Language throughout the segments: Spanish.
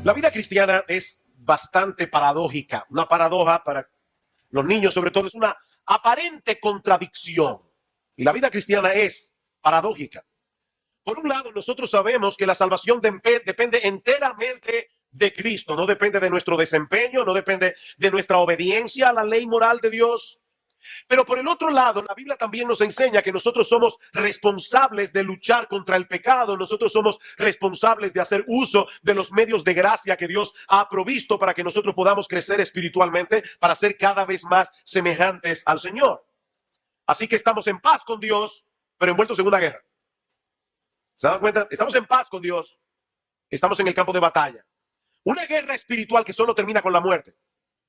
La vida cristiana es bastante paradójica. Una paradoja para los niños, sobre todo, es una aparente contradicción. Y la vida cristiana es paradójica. Por un lado, nosotros sabemos que la salvación depende enteramente de Cristo. No depende de nuestro desempeño, no depende de nuestra obediencia a la ley moral de Dios. Pero por el otro lado, la Biblia también nos enseña que nosotros somos responsables de luchar contra el pecado. Nosotros somos responsables de hacer uso de los medios de gracia que Dios ha provisto para que nosotros podamos crecer espiritualmente, para ser cada vez más semejantes al Señor. Así que estamos en paz con Dios, pero envueltos en una guerra. ¿Se dan cuenta? Estamos en paz con Dios, estamos en el campo de batalla. Una guerra espiritual que solo termina con la muerte.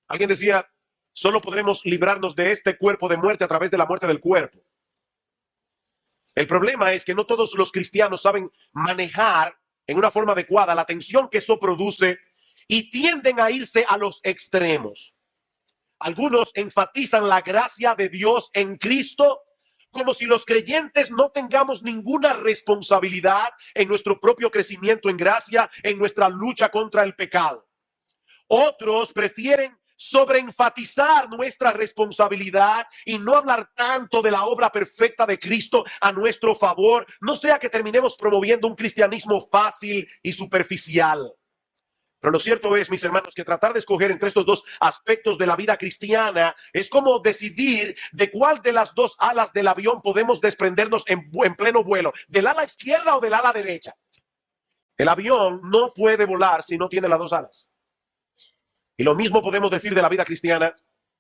Alguien decía, solo podremos librarnos de este cuerpo de muerte a través de la muerte del cuerpo. El problema es que no todos los cristianos saben manejar en una forma adecuada la tensión que eso produce y tienden a irse a los extremos. Algunos enfatizan la gracia de Dios en Cristo como si los creyentes no tengamos ninguna responsabilidad en nuestro propio crecimiento en gracia, en nuestra lucha contra el pecado. Otros prefieren sobreenfatizar nuestra responsabilidad y no hablar tanto de la obra perfecta de Cristo a nuestro favor, no sea que terminemos promoviendo un cristianismo fácil y superficial. Pero lo cierto es, mis hermanos, que tratar de escoger entre estos dos aspectos de la vida cristiana es como decidir de cuál de las dos alas del avión podemos desprendernos en pleno vuelo, del ala izquierda o del ala derecha. El avión no puede volar si no tiene las dos alas. Y lo mismo podemos decir de la vida cristiana,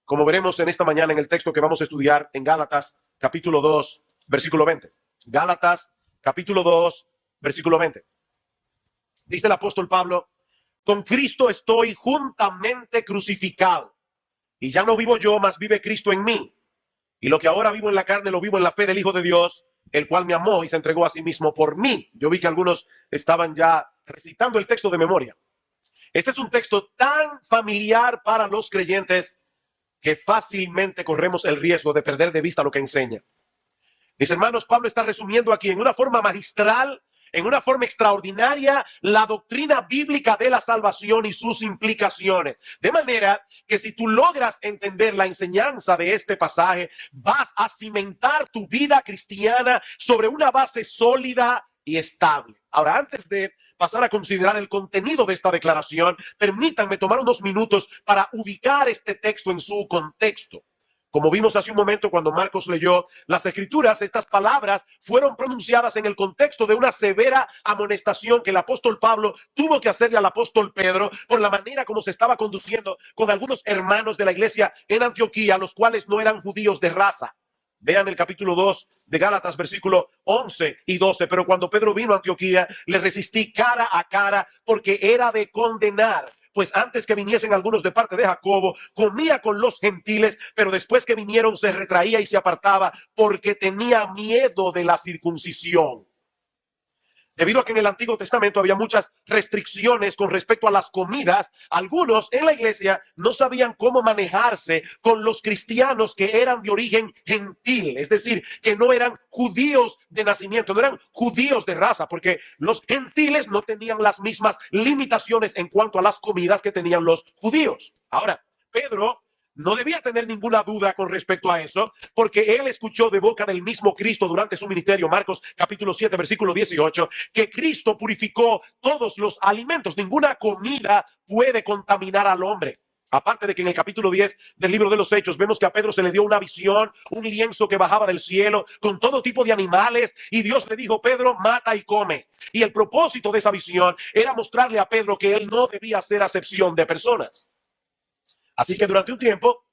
como veremos en esta mañana en el texto que vamos a estudiar en Gálatas, capítulo 2, versículo 20. Gálatas, capítulo 2, versículo 20. Dice el apóstol Pablo, con Cristo estoy juntamente crucificado. Y ya no vivo yo, mas vive Cristo en mí. Y lo que ahora vivo en la carne, lo vivo en la fe del Hijo de Dios, el cual me amó y se entregó a sí mismo por mí. Yo vi que algunos estaban ya recitando el texto de memoria. Este es un texto tan familiar para los creyentes que fácilmente corremos el riesgo de perder de vista lo que enseña. Mis hermanos, Pablo está resumiendo aquí en una forma magistral, en una forma extraordinaria, la doctrina bíblica de la salvación y sus implicaciones. De manera que si tú logras entender la enseñanza de este pasaje, vas a cimentar tu vida cristiana sobre una base sólida y estable. Ahora, antes de pasar a considerar el contenido de esta declaración, permítanme tomar unos minutos para ubicar este texto en su contexto. Como vimos hace un momento cuando Marcos leyó las Escrituras, estas palabras fueron pronunciadas en el contexto de una severa amonestación que el apóstol Pablo tuvo que hacerle al apóstol Pedro por la manera como se estaba conduciendo con algunos hermanos de la iglesia en Antioquía, los cuales no eran judíos de raza. Vean el capítulo 2 de Gálatas, versículo 11 y 12. Pero cuando Pedro vino a Antioquía, le resistí cara a cara porque era de condenar. Pues antes que viniesen algunos de parte de Jacobo, comía con los gentiles, pero después que vinieron se retraía y se apartaba porque tenía miedo de la circuncisión. Debido a que en el Antiguo Testamento había muchas restricciones con respecto a las comidas, algunos en la iglesia no sabían cómo manejarse con los cristianos que eran de origen gentil, es decir, que no eran judíos de nacimiento, no eran judíos de raza, porque los gentiles no tenían las mismas limitaciones en cuanto a las comidas que tenían los judíos. Ahora, Pedro no debía tener ninguna duda con respecto a eso, porque él escuchó de boca del mismo Cristo durante su ministerio, Marcos capítulo 7, versículo 18, que Cristo purificó todos los alimentos. Ninguna comida puede contaminar al hombre. Aparte de que en el capítulo 10 del libro de los Hechos vemos que a Pedro se le dio una visión, un lienzo que bajaba del cielo con todo tipo de animales, y Dios le dijo, Pedro, mata y come. Y el propósito de esa visión era mostrarle a Pedro que él no debía hacer acepción de personas. Así que durante un tiempo,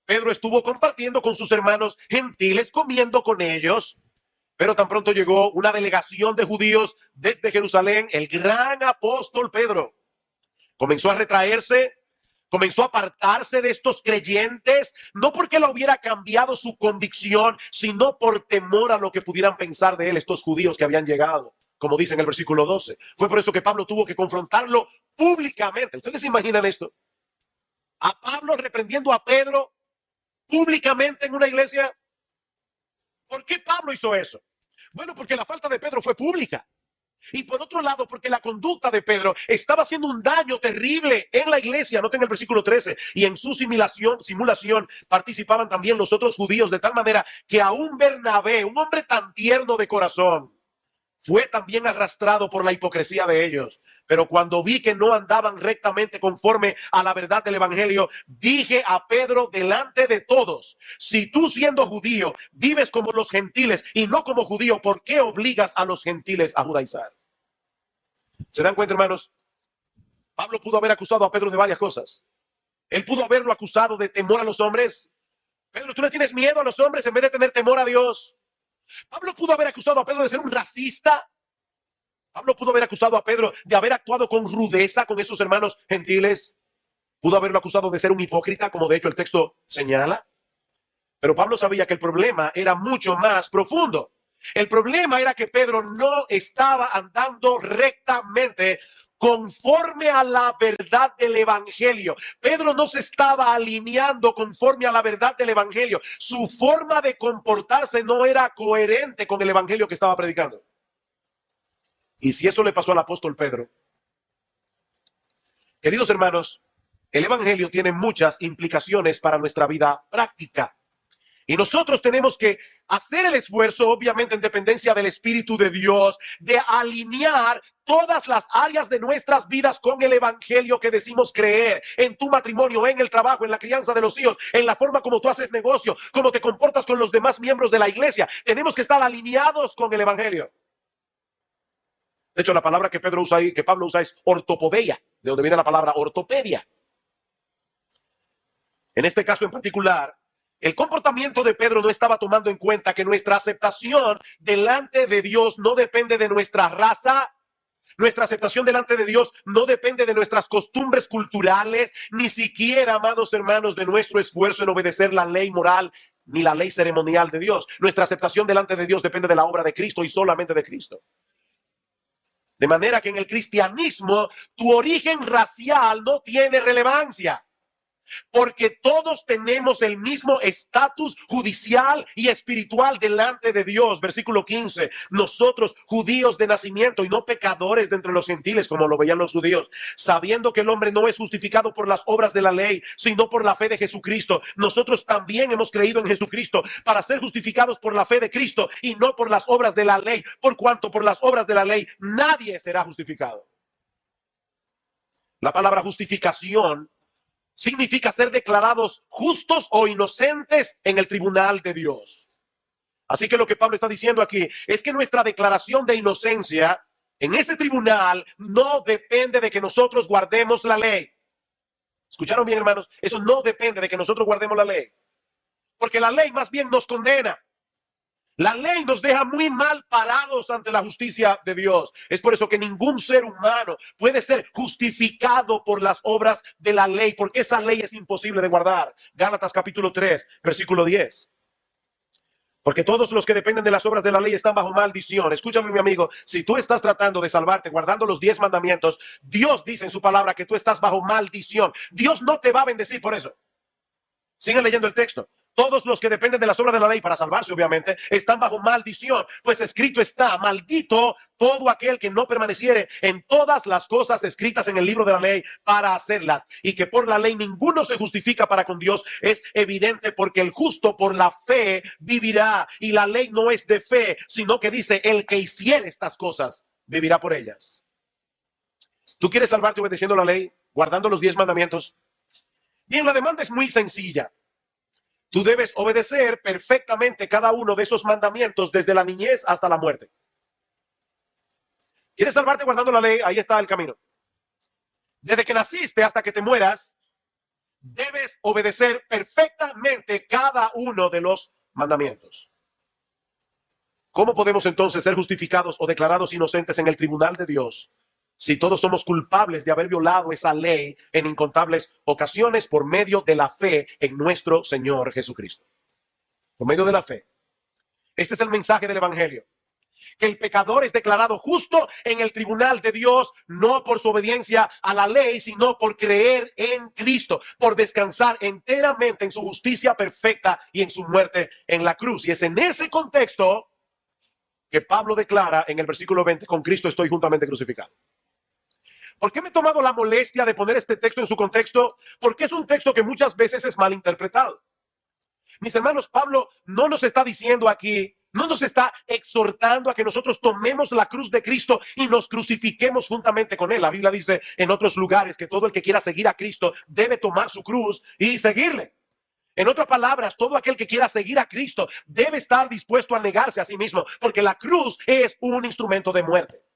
Pedro estuvo compartiendo con sus hermanos gentiles, comiendo con ellos, pero tan pronto llegó una delegación de judíos desde Jerusalén, el gran apóstol Pedro comenzó a retraerse, comenzó a apartarse de estos creyentes, no porque lo hubiera cambiado su convicción, sino por temor a lo que pudieran pensar de él estos judíos que habían llegado, como dice en el versículo 12. Fue por eso que Pablo tuvo que confrontarlo públicamente. ¿Ustedes se imaginan esto? A Pablo reprendiendo a Pedro públicamente en una iglesia. ¿Por qué Pablo hizo eso? Bueno, porque la falta de Pedro fue pública. Y por otro lado, porque la conducta de Pedro estaba haciendo un daño terrible en la iglesia. Noten el versículo 13. Y en su simulación participaban también los otros judíos, de tal manera que aún Bernabé, un hombre tan tierno de corazón, fue también arrastrado por la hipocresía de ellos. Pero cuando vi que no andaban rectamente conforme a la verdad del evangelio, dije a Pedro delante de todos: si tú, siendo judío, vives como los gentiles y no como judío, ¿por qué obligas a los gentiles a judaizar? ¿Se dan cuenta, hermanos? Pablo pudo haber acusado a Pedro de varias cosas. Él pudo haberlo acusado de temor a los hombres. Pedro, tú le tienes miedo a los hombres en vez de tener temor a Dios. Pablo pudo haber acusado a Pedro de ser un racista. Pablo pudo haber acusado a Pedro de haber actuado con rudeza con esos hermanos gentiles. Pudo haberlo acusado de ser un hipócrita, como de hecho el texto señala. Pero Pablo sabía que el problema era mucho más profundo. El problema era que Pedro no estaba andando rectamente conforme a la verdad del evangelio. Pedro no se estaba alineando conforme a la verdad del evangelio. Su forma de comportarse no era coherente con el evangelio que estaba predicando. Y si eso le pasó al apóstol Pedro, queridos hermanos, el evangelio tiene muchas implicaciones para nuestra vida práctica. Y nosotros tenemos que hacer el esfuerzo, obviamente en dependencia del Espíritu de Dios, de alinear todas las áreas de nuestras vidas con el evangelio que decimos creer. En tu matrimonio, en el trabajo, en la crianza de los hijos, en la forma como tú haces negocio, cómo te comportas con los demás miembros de la iglesia. Tenemos que estar alineados con el evangelio. De hecho, la palabra que Pedro usa ahí, que Pablo usa, es ortopodeia, de donde viene la palabra ortopedia. En este caso en particular, el comportamiento de Pedro no estaba tomando en cuenta que nuestra aceptación delante de Dios no depende de nuestra raza. Nuestra aceptación delante de Dios no depende de nuestras costumbres culturales, ni siquiera, amados hermanos, de nuestro esfuerzo en obedecer la ley moral ni la ley ceremonial de Dios. Nuestra aceptación delante de Dios depende de la obra de Cristo y solamente de Cristo. De manera que en el cristianismo tu origen racial no tiene relevancia, porque todos tenemos el mismo estatus judicial y espiritual delante de Dios. Versículo 15, nosotros judíos de nacimiento y no pecadores de entre los gentiles, como lo veían los judíos, sabiendo que el hombre no es justificado por las obras de la ley, sino por la fe de Jesucristo. Nosotros también hemos creído en Jesucristo para ser justificados por la fe de Cristo y no por las obras de la ley, por cuanto por las obras de la ley nadie será justificado. La palabra justificación significa ser declarados justos o inocentes en el tribunal de Dios. Así que lo que Pablo está diciendo aquí es que nuestra declaración de inocencia en ese tribunal no depende de que nosotros guardemos la ley. ¿Escucharon bien, hermanos? Eso no depende de que nosotros guardemos la ley, porque la ley más bien nos condena. La ley nos deja muy mal parados ante la justicia de Dios. Es por eso que ningún ser humano puede ser justificado por las obras de la ley, porque esa ley es imposible de guardar. Gálatas capítulo 3, versículo 10. Porque todos los que dependen de las obras de la ley están bajo maldición. Escúchame, mi amigo, si tú estás tratando de salvarte guardando los 10 mandamientos, Dios dice en su palabra que tú estás bajo maldición. Dios no te va a bendecir por eso. Sigan leyendo el texto. Todos los que dependen de las obras de la ley para salvarse, obviamente, están bajo maldición. Pues escrito está: maldito todo aquel que no permaneciere en todas las cosas escritas en el libro de la ley para hacerlas. Y que por la ley ninguno se justifica para con Dios es evidente, porque el justo por la fe vivirá. Y la ley no es de fe, sino que dice: el que hiciere estas cosas vivirá por ellas. ¿Tú quieres salvarte obedeciendo la ley, guardando los 10 mandamientos? Bien, la demanda es muy sencilla. Tú debes obedecer perfectamente cada uno de esos mandamientos desde la niñez hasta la muerte. ¿Quieres salvarte guardando la ley? Ahí está el camino. Desde que naciste hasta que te mueras, debes obedecer perfectamente cada uno de los mandamientos. ¿Cómo podemos entonces ser justificados o declarados inocentes en el tribunal de Dios si todos somos culpables de haber violado esa ley en incontables ocasiones por medio de la fe en nuestro Señor Jesucristo? Por medio de la fe. Este es el mensaje del evangelio. Que el pecador es declarado justo en el tribunal de Dios, no por su obediencia a la ley, sino por creer en Cristo, por descansar enteramente en su justicia perfecta y en su muerte en la cruz. Y es en ese contexto que Pablo declara en el versículo 20, con Cristo estoy juntamente crucificado. ¿Por qué me he tomado la molestia de poner este texto en su contexto? Porque es un texto que muchas veces es mal interpretado. Mis hermanos, Pablo no nos está diciendo aquí, no nos está exhortando a que nosotros tomemos la cruz de Cristo y nos crucifiquemos juntamente con él. La Biblia dice en otros lugares que todo el que quiera seguir a Cristo debe tomar su cruz y seguirle. En otras palabras, todo aquel que quiera seguir a Cristo debe estar dispuesto a negarse a sí mismo, porque la cruz es un instrumento de muerte.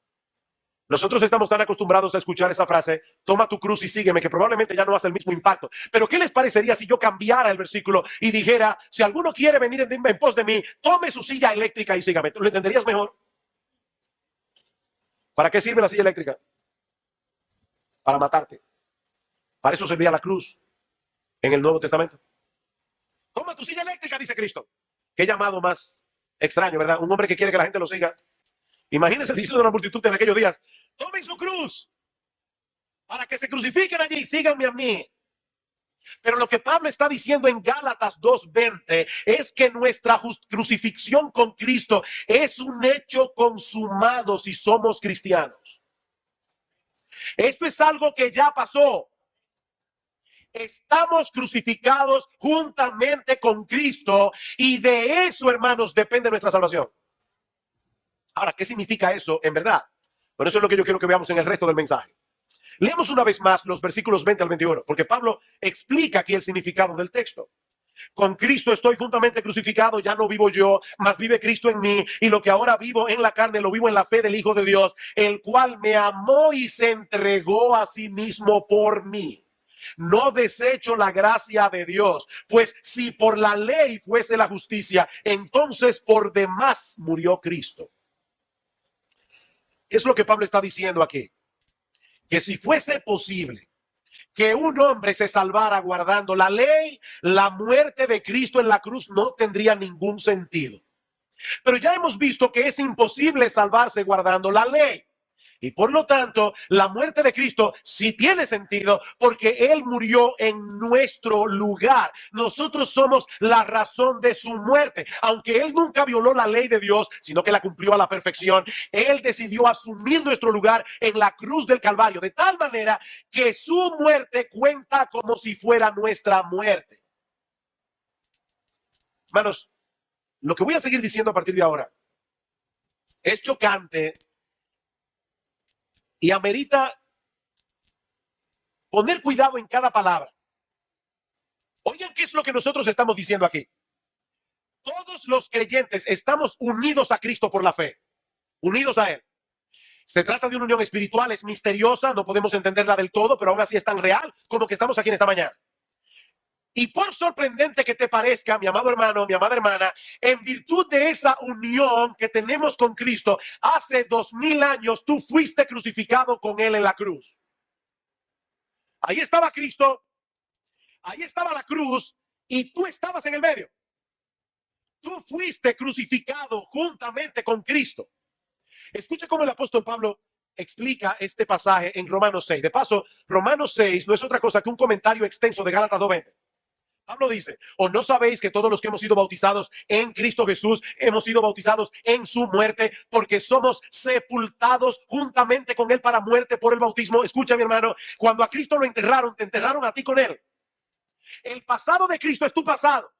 Nosotros estamos tan acostumbrados a escuchar esa frase, toma tu cruz y sígueme, que probablemente ya no hace el mismo impacto. Pero ¿qué les parecería si yo cambiara el versículo y dijera, si alguno quiere venir en pos de mí, tome su silla eléctrica y sígame? ¿Lo entenderías mejor? ¿Para qué sirve la silla eléctrica? Para matarte. Para eso servía la cruz en el Nuevo Testamento. Toma tu silla eléctrica, dice Cristo. Qué llamado más extraño, ¿verdad? Un hombre que quiere que la gente lo siga. Imagínense diciendo a una multitud en aquellos días, tomen su cruz para que se crucifiquen allí y síganme a mí. Pero lo que Pablo está diciendo en Gálatas 2:20 es que nuestra crucifixión con Cristo es un hecho consumado si somos cristianos. Esto es algo que ya pasó. Estamos crucificados juntamente con Cristo y de eso, hermanos, depende nuestra salvación. Ahora, ¿qué significa eso en verdad? Por eso es lo que yo quiero que veamos en el resto del mensaje. Leemos una vez más los versículos 20 al 21, porque Pablo explica aquí el significado del texto. Con Cristo estoy juntamente crucificado, ya no vivo yo, mas vive Cristo en mí, y lo que ahora vivo en la carne lo vivo en la fe del Hijo de Dios, el cual me amó y se entregó a sí mismo por mí. No desecho la gracia de Dios, pues si por la ley fuese la justicia, entonces por demás murió Cristo. Es lo que Pablo está diciendo aquí, que si fuese posible que un hombre se salvara guardando la ley, la muerte de Cristo en la cruz no tendría ningún sentido. Pero ya hemos visto que es imposible salvarse guardando la ley. Y por lo tanto, la muerte de Cristo sí tiene sentido porque Él murió en nuestro lugar. Nosotros somos la razón de su muerte. Aunque Él nunca violó la ley de Dios, sino que la cumplió a la perfección, Él decidió asumir nuestro lugar en la cruz del Calvario, de tal manera que su muerte cuenta como si fuera nuestra muerte. Hermanos, lo que voy a seguir diciendo a partir de ahora es chocante y amerita poner cuidado en cada palabra. Oigan, ¿qué es lo que nosotros estamos diciendo aquí? Todos los creyentes estamos unidos a Cristo por la fe, unidos a Él. Se trata de una unión espiritual, es misteriosa, no podemos entenderla del todo, pero aún así es tan real como que estamos aquí en esta mañana. Y por sorprendente que te parezca, mi amado hermano, mi amada hermana, en virtud de esa unión que tenemos con Cristo, hace 2000 años tú fuiste crucificado con Él en la cruz. Ahí estaba Cristo, ahí estaba la cruz y tú estabas en el medio. Tú fuiste crucificado juntamente con Cristo. Escucha cómo el apóstol Pablo explica este pasaje en Romanos 6. De paso, Romanos 6 no es otra cosa que un comentario extenso de Gálatas 2:20. Pablo dice, ¿o no sabéis que todos los que hemos sido bautizados en Cristo Jesús hemos sido bautizados en su muerte porque somos sepultados juntamente con Él para muerte por el bautismo? Escucha, mi hermano, cuando a Cristo lo enterraron, te enterraron a ti con Él. El pasado de Cristo es tu pasado,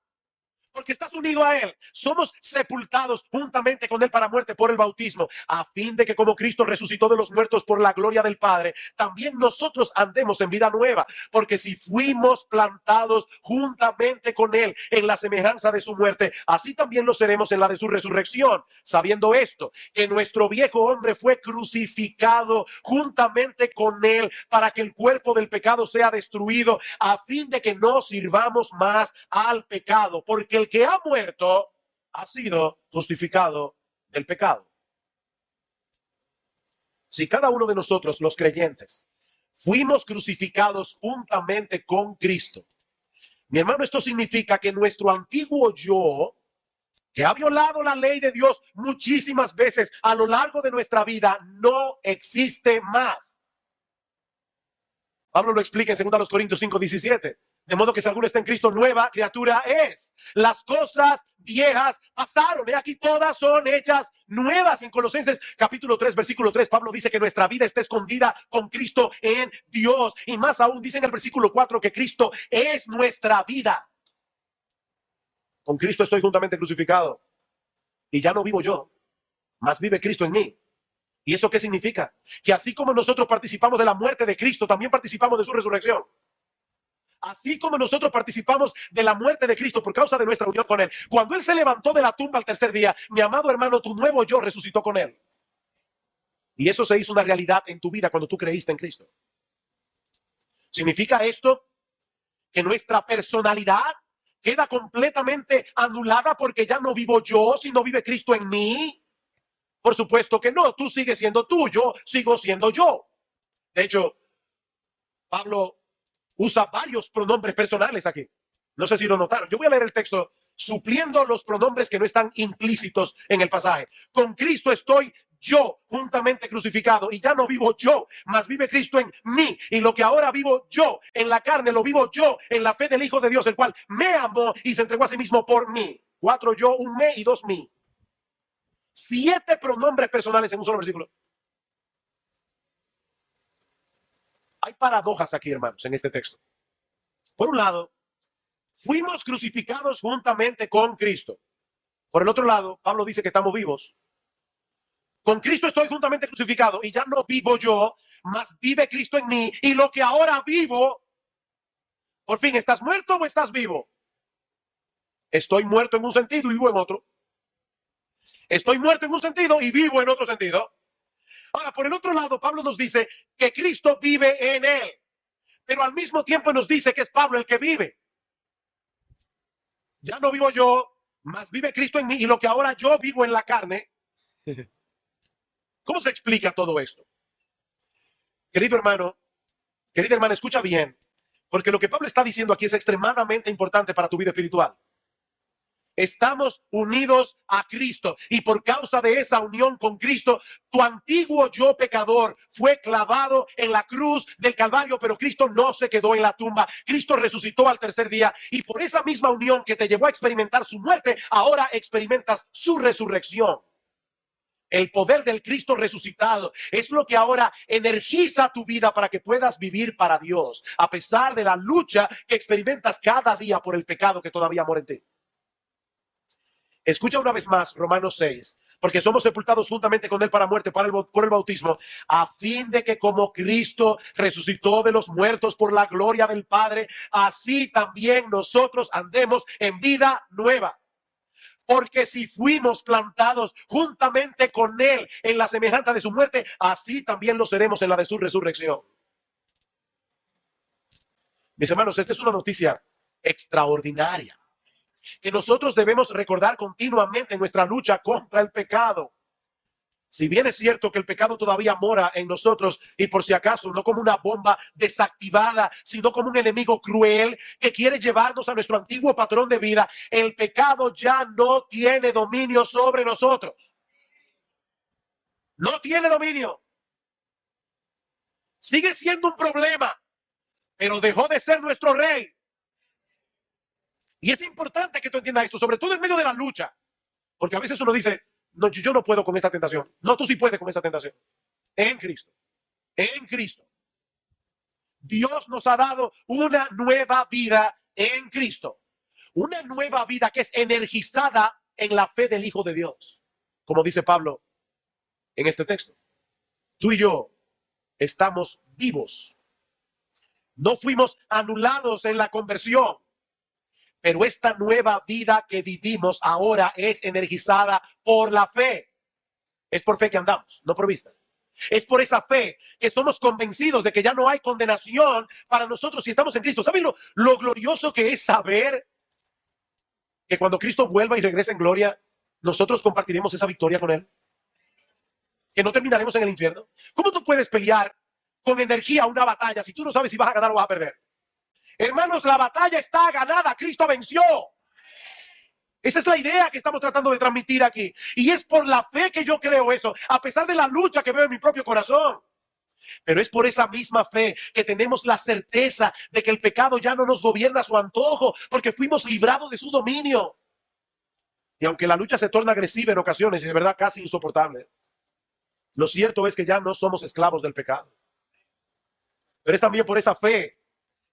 porque estás unido a Él. Somos sepultados juntamente con Él para muerte por el bautismo, a fin de que como Cristo resucitó de los muertos por la gloria del Padre, también nosotros andemos en vida nueva, porque si fuimos plantados juntamente con Él en la semejanza de su muerte, así también lo seremos en la de su resurrección, sabiendo esto, que nuestro viejo hombre fue crucificado juntamente con Él para que el cuerpo del pecado sea destruido, a fin de que no sirvamos más al pecado, porque el que ha muerto ha sido justificado del pecado. Si cada uno de nosotros, los creyentes, fuimos crucificados juntamente con Cristo, mi hermano, esto significa que nuestro antiguo yo, que ha violado la ley de Dios muchísimas veces a lo largo de nuestra vida, no existe más. Pablo lo explica en 2 Corintios 5:17. De modo que si alguno está en Cristo, nueva criatura es. Las cosas viejas pasaron, y aquí todas son hechas nuevas. En Colosenses capítulo 3, versículo 3, Pablo dice que nuestra vida está escondida con Cristo en Dios. Y más aún dice en el versículo 4 que Cristo es nuestra vida. Con Cristo estoy juntamente crucificado. Y ya no vivo yo, mas vive Cristo en mí. ¿Y eso qué significa? Que así como nosotros participamos de la muerte de Cristo, también participamos de su resurrección. Así como nosotros participamos de la muerte de Cristo por causa de nuestra unión con Él. Cuando Él se levantó de la tumba al tercer día, mi amado hermano, tu nuevo yo resucitó con Él. Y eso se hizo una realidad en tu vida cuando tú creíste en Cristo. ¿Significa esto que nuestra personalidad queda completamente anulada porque ya no vivo yo, sino vive Cristo en mí? Por supuesto que no. Tú sigues siendo tú, yo sigo siendo yo. De hecho, Pablo usa varios pronombres personales aquí. No sé si lo notaron. Yo voy a leer el texto supliendo los pronombres que no están implícitos en el pasaje. Con Cristo estoy yo juntamente crucificado y ya no vivo yo, mas vive Cristo en mí. Y lo que ahora vivo yo en la carne, lo vivo yo en la fe del Hijo de Dios, el cual me amó y se entregó a sí mismo por mí. 4 yo, 1 me y 2 mí. 7 pronombres personales en un solo versículo. Hay paradojas aquí, hermanos, en este texto. Por un lado, fuimos crucificados juntamente con Cristo. Por el otro lado, Pablo dice que estamos vivos. Con Cristo estoy juntamente crucificado y ya no vivo yo, mas vive Cristo en mí. Y lo que ahora vivo, por fin, ¿estás muerto o estás vivo? Estoy muerto en un sentido y vivo en otro. Estoy muerto en un sentido y vivo en otro sentido. Ahora, por el otro lado, Pablo nos dice que Cristo vive en él, pero al mismo tiempo nos dice que es Pablo el que vive. Ya no vivo yo, mas vive Cristo en mí, y lo que ahora yo vivo en la carne. ¿Cómo se explica todo esto? Querido hermano, querida hermana, escucha bien, porque lo que Pablo está diciendo aquí es extremadamente importante para tu vida espiritual. Estamos unidos a Cristo y por causa de esa unión con Cristo, tu antiguo yo pecador fue clavado en la cruz del Calvario, pero Cristo no se quedó en la tumba. Cristo resucitó al tercer día y por esa misma unión que te llevó a experimentar su muerte, ahora experimentas su resurrección. El poder del Cristo resucitado es lo que ahora energiza tu vida para que puedas vivir para Dios, a pesar de la lucha que experimentas cada día por el pecado que todavía mora en ti. Escucha una vez más Romanos 6, porque somos sepultados juntamente con Él para muerte por el bautismo, a fin de que como Cristo resucitó de los muertos por la gloria del Padre, así también nosotros andemos en vida nueva. Porque si fuimos plantados juntamente con Él en la semejanza de su muerte, así también lo seremos en la de su resurrección. Mis hermanos, esta es una noticia extraordinaria que nosotros debemos recordar continuamente en nuestra lucha contra el pecado. Si bien es cierto que el pecado todavía mora en nosotros y por si acaso no como una bomba desactivada, sino como un enemigo cruel que quiere llevarnos a nuestro antiguo patrón de vida, el pecado ya no tiene dominio sobre nosotros. No tiene dominio. Sigue siendo un problema, pero dejó de ser nuestro rey. Y es importante que tú entiendas esto, sobre todo en medio de la lucha, porque a veces uno dice, no, yo no puedo con esta tentación. No, tú sí puedes con esta tentación. En Cristo. En Cristo. Dios nos ha dado una nueva vida en Cristo. Una nueva vida que es energizada en la fe del Hijo de Dios. Como dice Pablo en este texto. Tú y yo estamos vivos. No fuimos anulados en la conversión. Pero esta nueva vida que vivimos ahora es energizada por la fe. Es por fe que andamos, no por vista. Es por esa fe que somos convencidos de que ya no hay condenación para nosotros si estamos en Cristo. ¿Saben lo glorioso que es saber que cuando Cristo vuelva y regrese en gloria, nosotros compartiremos esa victoria con Él? Que no terminaremos en el infierno. ¿Cómo tú puedes pelear con energía una batalla si tú no sabes si vas a ganar o vas a perder? Hermanos, la batalla está ganada. Cristo venció. Esa es la idea que estamos tratando de transmitir aquí. Y es por la fe que yo creo eso, a pesar de la lucha que veo en mi propio corazón. Pero es por esa misma fe que tenemos la certeza de que el pecado ya no nos gobierna a su antojo, porque fuimos librados de su dominio. Y aunque la lucha se torna agresiva en ocasiones y de verdad casi insoportable, lo cierto es que ya no somos esclavos del pecado. Pero es también por esa fe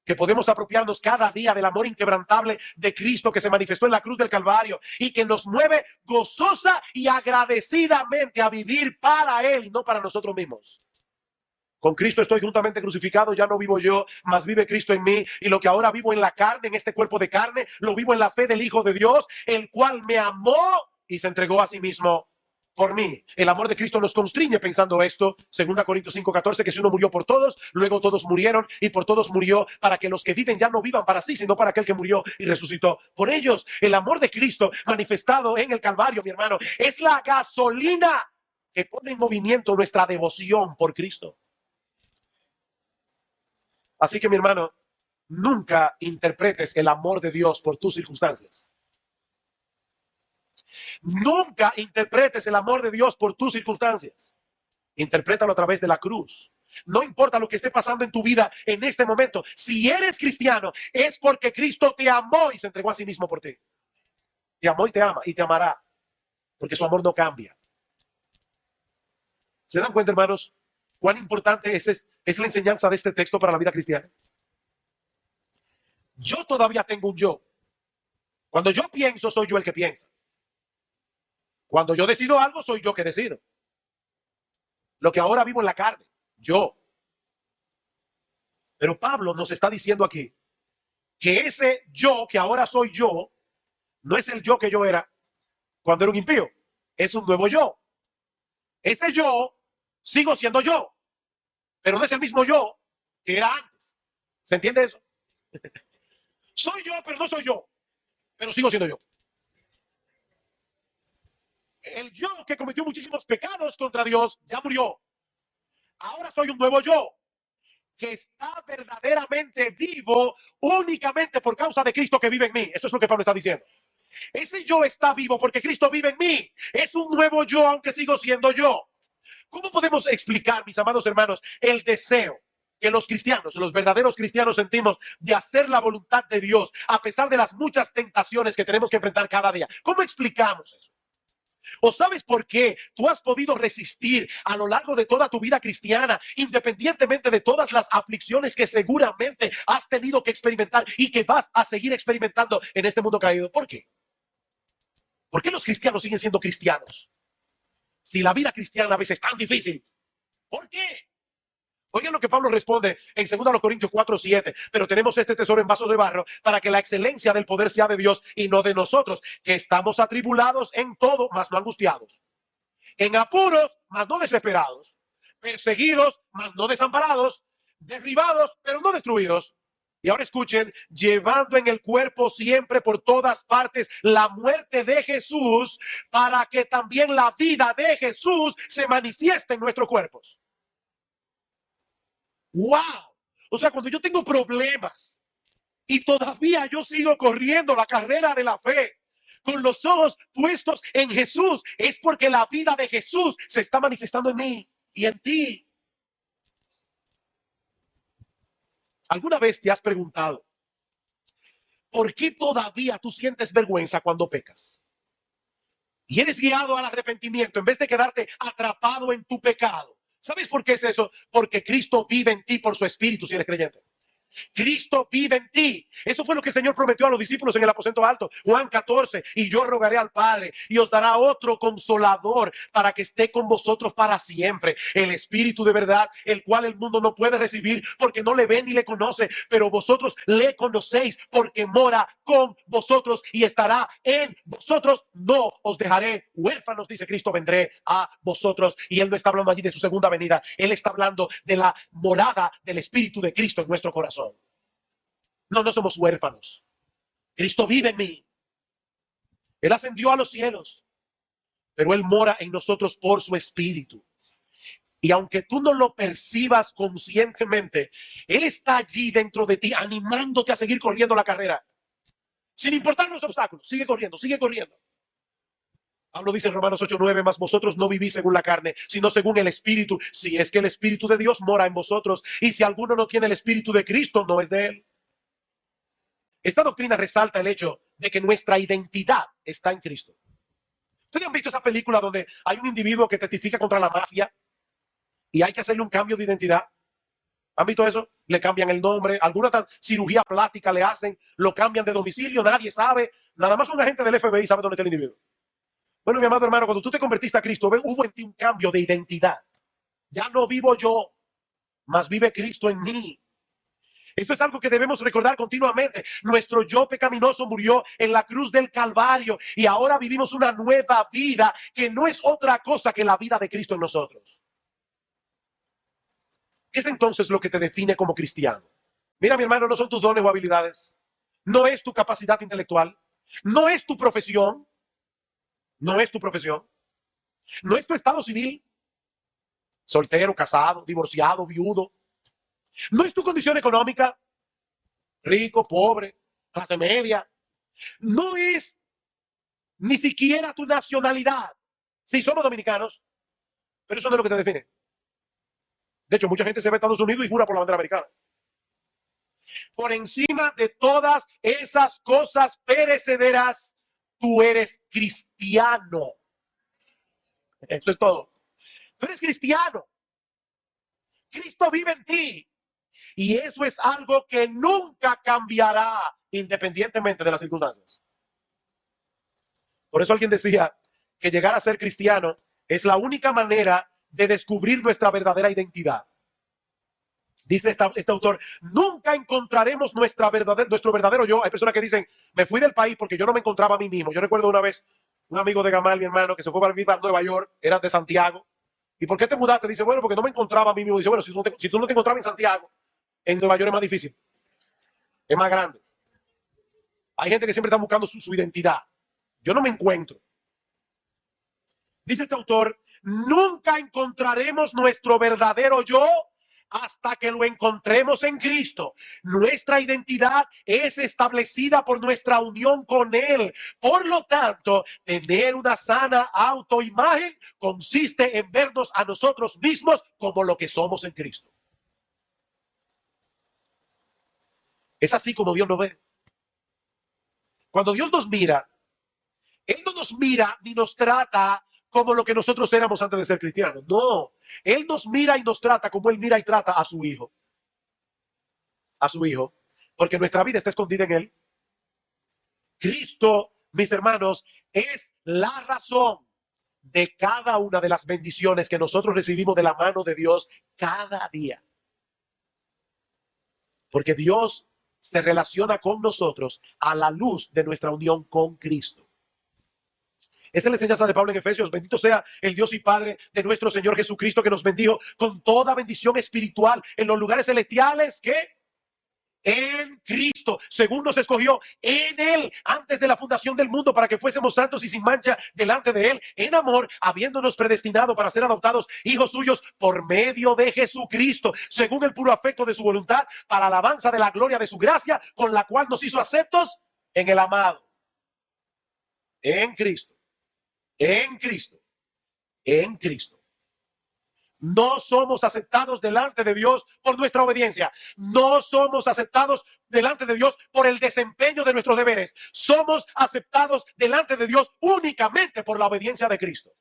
que podemos apropiarnos cada día del amor inquebrantable de Cristo que se manifestó en la cruz del Calvario y que nos mueve gozosa y agradecidamente a vivir para Él y no para nosotros mismos. Con Cristo estoy juntamente crucificado, ya no vivo yo, mas vive Cristo en mí. Y lo que ahora vivo en la carne, en este cuerpo de carne, lo vivo en la fe del Hijo de Dios, el cual me amó y se entregó a sí mismo por mí. El amor de Cristo nos constriñe pensando esto, 2 Corintios 5:14, que si uno murió por todos, luego todos murieron y por todos murió, para que los que viven ya no vivan para sí, sino para aquel que murió y resucitó por ellos. El amor de Cristo manifestado en el Calvario, mi hermano, es la gasolina que pone en movimiento nuestra devoción por Cristo. Así que, mi hermano, nunca interpretes el amor de Dios por tus circunstancias. Nunca interpretes el amor de Dios por tus circunstancias. Interprétalo a través de la cruz. No importa lo que esté pasando en tu vida en este momento. Si eres cristiano, es porque Cristo te amó y se entregó a sí mismo por ti. Te amó y te ama y te amará, porque su amor no cambia. ¿Se dan cuenta, hermanos, cuán importante es la enseñanza de este texto para la vida cristiana? Yo todavía tengo un yo. Cuando yo pienso, soy yo el que piensa. Cuando yo decido algo, soy yo que decido. Lo que ahora vivo en la carne, yo. Pero Pablo nos está diciendo aquí que ese yo que ahora soy yo, no es el yo que yo era cuando era un impío. Es un nuevo yo. Ese yo, sigo siendo yo, pero no es el mismo yo que era antes. ¿Se entiende eso? Soy yo, pero no soy yo, pero sigo siendo yo. El yo que cometió muchísimos pecados contra Dios ya murió. Ahora soy un nuevo yo que está verdaderamente vivo únicamente por causa de Cristo que vive en mí. Eso es lo que Pablo está diciendo. Ese yo está vivo porque Cristo vive en mí. Es un nuevo yo, aunque sigo siendo yo. ¿Cómo podemos explicar, mis amados hermanos, el deseo que los cristianos, los verdaderos cristianos sentimos de hacer la voluntad de Dios a pesar de las muchas tentaciones que tenemos que enfrentar cada día? ¿Cómo explicamos eso? ¿O sabes por qué tú has podido resistir a lo largo de toda tu vida cristiana, independientemente de todas las aflicciones que seguramente has tenido que experimentar y que vas a seguir experimentando en este mundo caído? ¿Por qué? ¿Por qué los cristianos siguen siendo cristianos? Si la vida cristiana a veces es tan difícil, ¿por qué? Oigan lo que Pablo responde en 2 Corintios 4:7. Pero tenemos este tesoro en vasos de barro para que la excelencia del poder sea de Dios y no de nosotros, que estamos atribulados en todo, mas no angustiados. En apuros, mas no desesperados. Perseguidos, mas no desamparados. Derribados, pero no destruidos. Y ahora escuchen, llevando en el cuerpo siempre por todas partes la muerte de Jesús, para que también la vida de Jesús se manifieste en nuestros cuerpos. ¡Wow! O sea, cuando yo tengo problemas y todavía yo sigo corriendo la carrera de la fe con los ojos puestos en Jesús, es porque la vida de Jesús se está manifestando en mí y en ti. ¿Alguna vez te has preguntado por qué todavía tú sientes vergüenza cuando pecas? Y eres guiado al arrepentimiento en vez de quedarte atrapado en tu pecado. ¿Sabes por qué es eso? Porque Cristo vive en ti por su espíritu, si eres creyente. Cristo vive en ti. Eso fue lo que el Señor prometió a los discípulos en el aposento alto. Juan 14, y yo rogaré al Padre y os dará otro consolador para que esté con vosotros para siempre. El Espíritu de verdad, el cual el mundo no puede recibir porque no le ve ni le conoce, pero vosotros le conocéis porque mora con vosotros y estará en vosotros. No os dejaré huérfanos, dice Cristo, vendré a vosotros. Y Él no está hablando allí de su segunda venida. Él está hablando de la morada del Espíritu de Cristo en nuestro corazón. No, no somos huérfanos. Cristo vive en mí. Él ascendió a los cielos, pero Él mora en nosotros por su espíritu. Y aunque tú no lo percibas conscientemente, Él está allí dentro de ti, animándote a seguir corriendo la carrera. Sin importar los obstáculos, sigue corriendo, sigue corriendo. Pablo dice en Romanos 8:9, mas vosotros no vivís según la carne, sino según el Espíritu, si es que el Espíritu de Dios mora en vosotros. Y si alguno no tiene el Espíritu de Cristo, no es de él. Esta doctrina resalta el hecho de que nuestra identidad está en Cristo. ¿Ustedes han visto esa película donde hay un individuo que testifica contra la mafia y hay que hacerle un cambio de identidad? ¿Han visto eso? Le cambian el nombre, alguna cirugía plástica le hacen, lo cambian de domicilio, nadie sabe, nada más un agente del FBI sabe dónde está el individuo. Bueno, mi amado hermano, cuando tú te convertiste a Cristo, hubo en ti un cambio de identidad. Ya no vivo yo, mas vive Cristo en mí. Esto es algo que debemos recordar continuamente. Nuestro yo pecaminoso murió en la cruz del Calvario y ahora vivimos una nueva vida que no es otra cosa que la vida de Cristo en nosotros. ¿Qué es entonces lo que te define como cristiano? Mira, mi hermano, no son tus dones o habilidades. No es tu capacidad intelectual. No es tu profesión. No es tu profesión. No es tu estado civil. Soltero, casado, divorciado, viudo. No es tu condición económica. Rico, pobre, clase media. No es ni siquiera tu nacionalidad. Sí, somos dominicanos, pero eso no es lo que te define. De hecho, mucha gente se va a Estados Unidos y jura por la bandera americana. Por encima de todas esas cosas perecederas, tú eres cristiano. Eso es todo. Tú eres cristiano. Cristo vive en ti. Y eso es algo que nunca cambiará independientemente de las circunstancias. Por eso alguien decía que llegar a ser cristiano es la única manera de descubrir nuestra verdadera identidad. Dice este autor, nunca encontraremos nuestro verdadero yo. Hay personas que dicen, me fui del país porque yo no me encontraba a mí mismo. Yo recuerdo una vez un amigo de Gamal, mi hermano, que se fue para vivir a Nueva York, era de Santiago. ¿Y por qué te mudaste? Dice, bueno, porque no me encontraba a mí mismo. Dice, bueno, si tú no te encontrabas en Santiago, en Nueva York es más difícil. Es más grande. Hay gente que siempre está buscando su identidad. Yo no me encuentro. Dice este autor, nunca encontraremos nuestro verdadero yo hasta que lo encontremos en Cristo. Nuestra identidad es establecida por nuestra unión con Él. Por lo tanto, tener una sana autoimagen consiste en vernos a nosotros mismos como lo que somos en Cristo. Es así como Dios nos ve. Cuando Dios nos mira, Él no nos mira ni nos trata como lo que nosotros éramos antes de ser cristianos. No, Él nos mira y nos trata como Él mira y trata a su Hijo. A su Hijo. Porque nuestra vida está escondida en Él. Cristo, mis hermanos, es la razón de cada una de las bendiciones que nosotros recibimos de la mano de Dios cada día. Porque Dios se relaciona con nosotros a la luz de nuestra unión con Cristo. Esa es la enseñanza de Pablo en Efesios. Bendito sea el Dios y Padre de nuestro Señor Jesucristo, que nos bendijo con toda bendición espiritual en los lugares celestiales que en Cristo, según nos escogió en Él antes de la fundación del mundo, para que fuésemos santos y sin mancha delante de Él, en amor, habiéndonos predestinado para ser adoptados hijos suyos por medio de Jesucristo, según el puro afecto de su voluntad, para alabanza de la gloria de su gracia, con la cual nos hizo aceptos en el amado. En Cristo. En Cristo. En Cristo. No somos aceptados delante de Dios por nuestra obediencia. No somos aceptados delante de Dios por el desempeño de nuestros deberes. Somos aceptados delante de Dios únicamente por la obediencia de Cristo.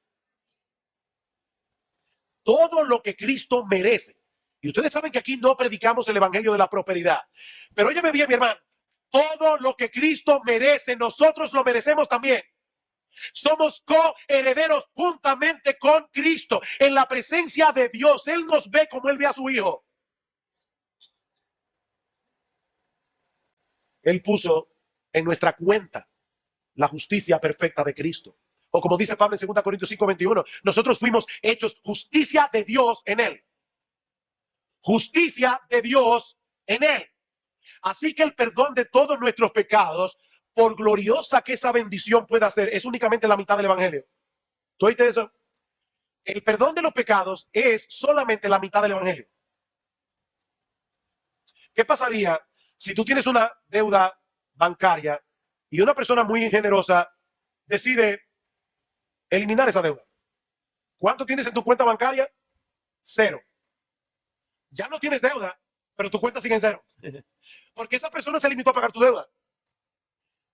Todo lo que Cristo merece. Y ustedes saben que aquí no predicamos el evangelio de la prosperidad. Pero óyeme bien, mi hermano. Todo lo que Cristo merece, nosotros lo merecemos también. Somos coherederos juntamente con Cristo en la presencia de Dios. Él nos ve como Él ve a su Hijo. Él puso en nuestra cuenta la justicia perfecta de Cristo. O como dice Pablo en 2 Corintios 5:21, nosotros fuimos hechos justicia de Dios en Él. Justicia de Dios en Él. Así que el perdón de todos nuestros pecados, por gloriosa que esa bendición pueda ser, es únicamente la mitad del evangelio. ¿Tú oíste eso? El perdón de los pecados es solamente la mitad del evangelio. ¿Qué pasaría si tú tienes una deuda bancaria y una persona muy generosa decide eliminar esa deuda. ¿Cuánto tienes en tu cuenta bancaria? Cero. Ya no tienes deuda, pero tu cuenta sigue en cero. Porque esa persona se limitó a pagar tu deuda.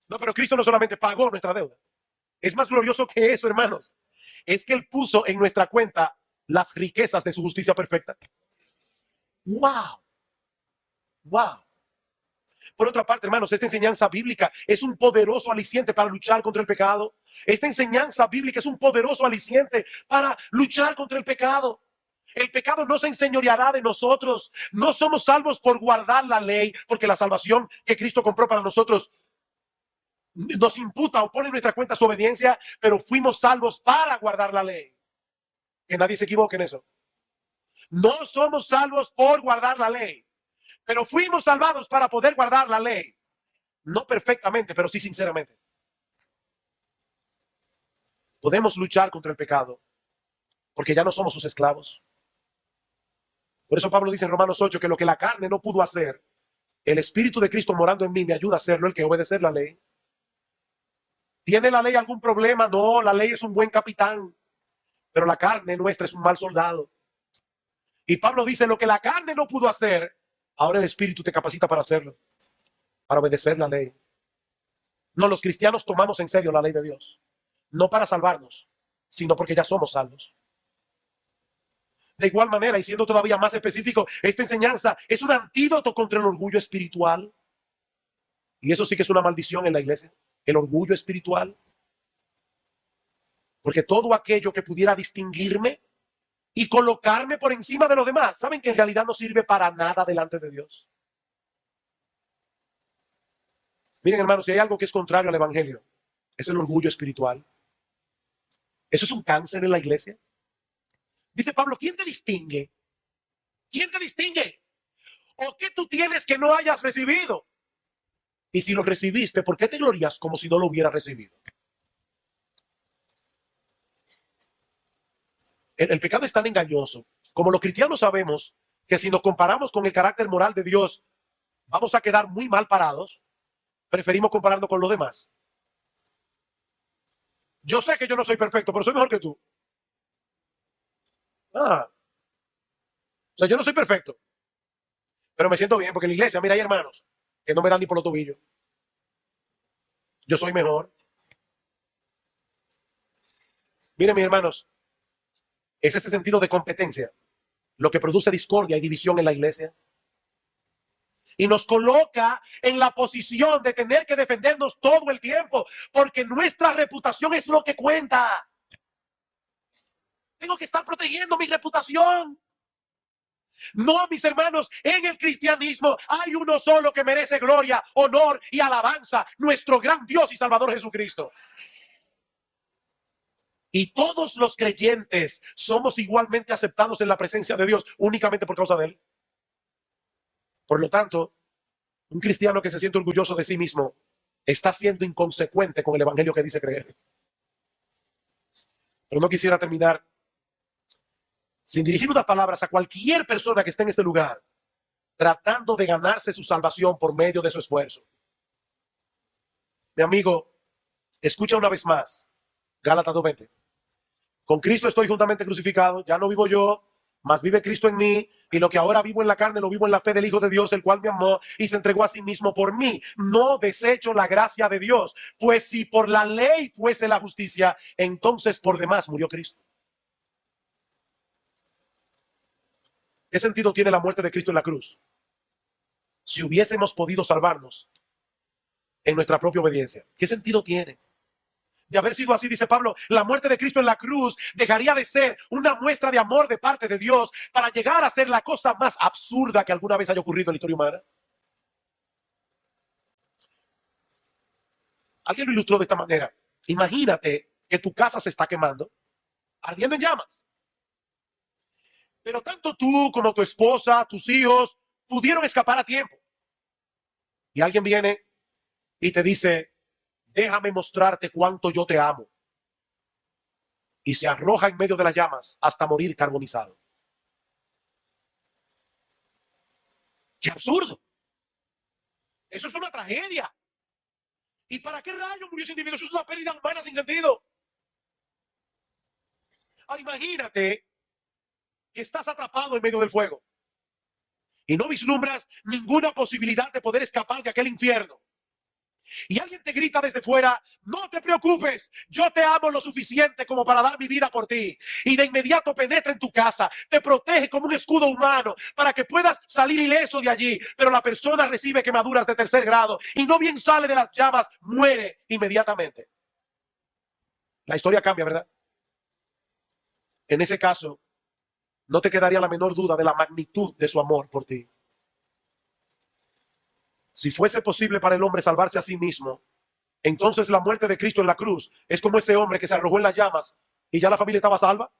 No, pero Cristo no solamente pagó nuestra deuda. Es más glorioso que eso, hermanos. Es que Él puso en nuestra cuenta las riquezas de su justicia perfecta. ¡Wow! ¡Wow! Por otra parte, hermanos, esta enseñanza bíblica es un poderoso aliciente para luchar contra el pecado. Esta enseñanza bíblica es un poderoso aliciente para luchar contra el pecado. El pecado no se enseñoreará de nosotros. No somos salvos por guardar la ley, porque la salvación que Cristo compró para nosotros nos imputa o pone en nuestra cuenta su obediencia, pero fuimos salvos para guardar la ley. Que nadie se equivoque en eso. No somos salvos por guardar la ley, pero fuimos salvados para poder guardar la ley. No perfectamente, pero sí sinceramente. Podemos luchar contra el pecado porque ya no somos sus esclavos. Por eso Pablo dice en Romanos 8 que lo que la carne no pudo hacer, el Espíritu de Cristo morando en mí me ayuda a hacerlo, el que obedecer la ley. ¿Tiene la ley algún problema? No, la ley es un buen capitán, pero la carne nuestra es un mal soldado. Y Pablo dice, lo que la carne no pudo hacer, ahora el Espíritu te capacita para hacerlo, para obedecer la ley. No, los cristianos tomamos en serio la ley de Dios, no para salvarnos, sino porque ya somos salvos. De igual manera, y siendo todavía más específico, esta enseñanza es un antídoto contra el orgullo espiritual. Y eso sí que es una maldición en la iglesia, el orgullo espiritual. Porque todo aquello que pudiera distinguirme y colocarme por encima de los demás, saben que en realidad no sirve para nada delante de Dios. Miren, hermanos, si hay algo que es contrario al evangelio, es el orgullo espiritual. Eso es un cáncer en la iglesia. Dice Pablo, ¿quién te distingue? ¿Quién te distingue? ¿O qué tú tienes que no hayas recibido? Y si lo recibiste, ¿por qué te glorías como si no lo hubieras recibido? El pecado es tan engañoso. Como los cristianos sabemos que si nos comparamos con el carácter moral de Dios, vamos a quedar muy mal parados, preferimos compararnos con los demás. Yo sé que yo no soy perfecto, pero soy mejor que tú. O sea, yo no soy perfecto, pero me siento bien porque en la iglesia, mira, hay hermanos que no me dan ni por los tobillos. Yo soy mejor. Miren, mis hermanos, es ese sentido de competencia lo que produce discordia y división en la iglesia. Y nos coloca en la posición de tener que defendernos todo el tiempo, porque nuestra reputación es lo que cuenta. Tengo que estar protegiendo mi reputación. No, mis hermanos, en el cristianismo hay uno solo que merece gloria, honor y alabanza, nuestro gran Dios y Salvador Jesucristo. Y todos los creyentes somos igualmente aceptados en la presencia de Dios únicamente por causa de Él. Por lo tanto, un cristiano que se siente orgulloso de sí mismo está siendo inconsecuente con el evangelio que dice creer. Pero no quisiera terminar sin dirigir unas palabras a cualquier persona que esté en este lugar tratando de ganarse su salvación por medio de su esfuerzo. Mi amigo, escucha una vez más Gálatas 2:20. Con Cristo estoy juntamente crucificado, ya no vivo yo, mas vive Cristo en mí, y lo que ahora vivo en la carne lo vivo en la fe del Hijo de Dios, el cual me amó y se entregó a sí mismo por mí. No desecho la gracia de Dios, pues si por la ley fuese la justicia, entonces por demás murió Cristo. ¿Qué sentido tiene la muerte de Cristo en la cruz? Si hubiésemos podido salvarnos en nuestra propia obediencia, ¿qué sentido tiene? De haber sido así, dice Pablo, la muerte de Cristo en la cruz dejaría de ser una muestra de amor de parte de Dios para llegar a ser la cosa más absurda que alguna vez haya ocurrido en la historia humana. Alguien lo ilustró de esta manera. Imagínate que tu casa se está quemando, ardiendo en llamas. Pero tanto tú como tu esposa, tus hijos, pudieron escapar a tiempo. Y alguien viene y te dice, déjame mostrarte cuánto yo te amo. Y se arroja en medio de las llamas hasta morir carbonizado. ¡Qué absurdo! Eso es una tragedia. ¿Y para qué rayos murió ese individuo? Eso es una pérdida humana sin sentido. Ahora imagínate que estás atrapado en medio del fuego y no vislumbras ninguna posibilidad de poder escapar de aquel infierno. Y alguien te grita desde fuera: no te preocupes, yo te amo lo suficiente como para dar mi vida por ti. Y de inmediato penetra en tu casa, te protege como un escudo humano para que puedas salir ileso de allí. Pero la persona recibe quemaduras de tercer grado y no bien sale de las llamas, muere inmediatamente. La historia cambia, ¿verdad? En ese caso, no te quedaría la menor duda de la magnitud de su amor por ti. Si fuese posible para el hombre salvarse a sí mismo, entonces la muerte de Cristo en la cruz es como ese hombre que se arrojó en las llamas y ya la familia estaba salva.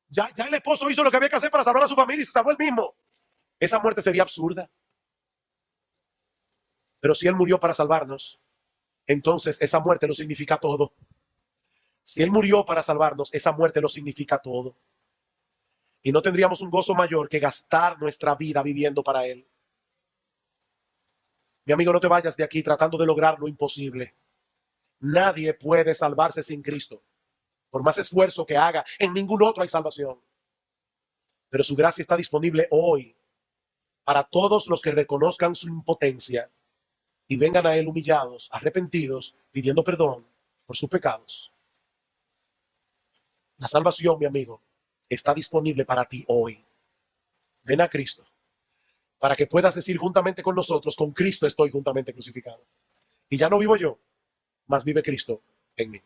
Ya el esposo hizo lo que había que hacer para salvar a su familia y se salvó él mismo. Esa muerte sería absurda. Pero si él murió para salvarnos, entonces esa muerte lo significa todo. Si él murió para salvarnos, esa muerte lo significa todo. Y no tendríamos un gozo mayor que gastar nuestra vida viviendo para él. Mi amigo, no te vayas de aquí tratando de lograr lo imposible. Nadie puede salvarse sin Cristo. Por más esfuerzo que haga, en ningún otro hay salvación. Pero su gracia está disponible hoy para todos los que reconozcan su impotencia y vengan a él humillados, arrepentidos, pidiendo perdón por sus pecados. La salvación, mi amigo, está disponible para ti hoy. Ven a Cristo para que puedas decir juntamente con nosotros: con Cristo estoy juntamente crucificado. Y ya no vivo yo, mas vive Cristo en mí.